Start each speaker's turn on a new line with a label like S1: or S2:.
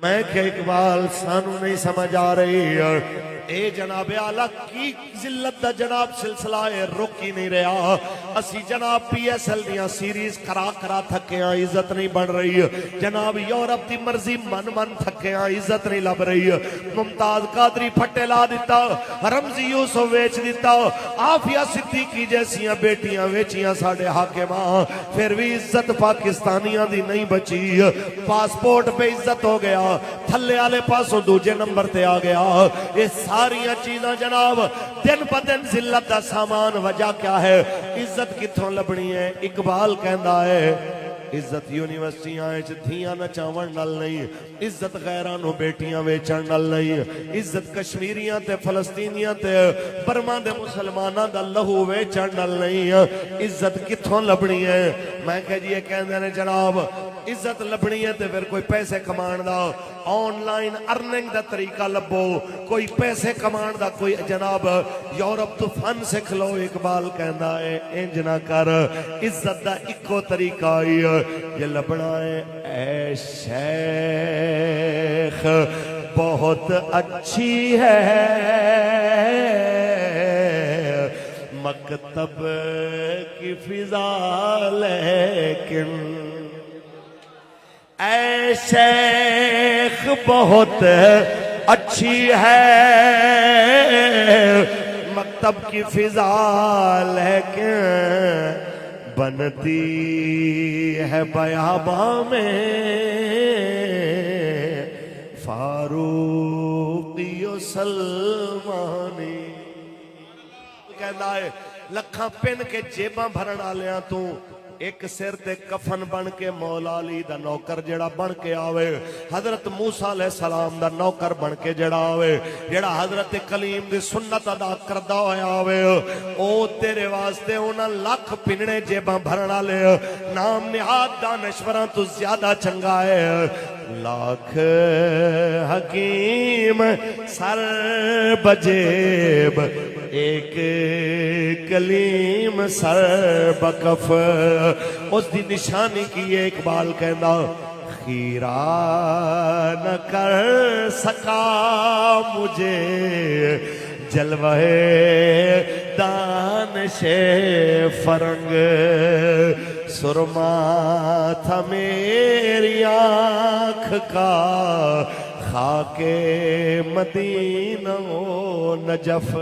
S1: میں کہ اقبال سانو نہیں سمجھ آ رہی اے جناب اعلیٰ کی ذلت دا جناب سلسلہ ہے رک ہی نہیں رہا اسی جناب پی ایس ایل دیاں سیریز کرا تھکے ہیں عزت نہیں بن رہی جناب یورپ دی مرضی من تھکے ہیں عزت نہیں لب رہی ممتاز قادری پھٹے لا دیتا رمزی یوسف ویچ دیتا آفیہ صدیقی جیسیاں بیٹیاں ویچیاں ساڑھے حاکماں پھر بھی عزت پاکستانیاں دی نہیں بچی پاسپورٹ پہ عزت ہو گیا تھلے آلے پاسوں دوجے نمبر تے آ گیا اس ساریاں چیزاں جناب دن پہ دن ذلت دا سامان وجہ کیا ہے عزت کتھوں لبنی ہے اقبال کہندا ہے عزت یونیورسٹیاں دھیاں نچاون نال نہیں عزت غیرانو بیٹیاں ویچن نال نہیں عزت کشمیریاں تے فلسطینیاں تے برما دے مسلماناں دا لہو ویچن نال نہیں عزت کتھوں لبنی ہے میں کہ جی یہ کہندے نے جناب عزت لبنی ہے تے پھر کوئی پیسے کمان دا آن لائن ارننگ دا طریقہ لبو کوئی پیسے کمان دا کوئی جناب یورپ تو فن سکھ لو اقبال کہندا ہے انج نہ کر عزت دا اکو طریقہ آئی یہ لبنا ہے اے شیخ بہت اچھی ہے مکتب کی فضا لیکن اے شیخ بہت اچھی ہے مکتب کی فضا لیکن بنتی ہے بیاباں میں فاروقی و سلمانی کہنا ہے لکھاں پن کے جیباں بھرن آلیاں تو ایک سر تے کفن بن کے مولا علی دا نوکر جڑا بن کے آوے حضرت موسیٰ علیہ السلام دا نوکر بن کے جڑا آوے جڑا حضرت کلیم دی سنت ادا کردہ ہویا آوے او تیرے واسطے انہاں لاکھ پننے جیباں بھرنا لے نام نہاد دانشوراں تو زیادہ چنگا ہے لاکھ حکیم سر بجیب ایک کلیم سر بکف اس دی نشانی کی یہ اقبال کہنا خیرہ نہ کر سکا مجھے جلوہ دانش فرنگ سرما تھا میری آنکھ کا خاک مدینہ و نجف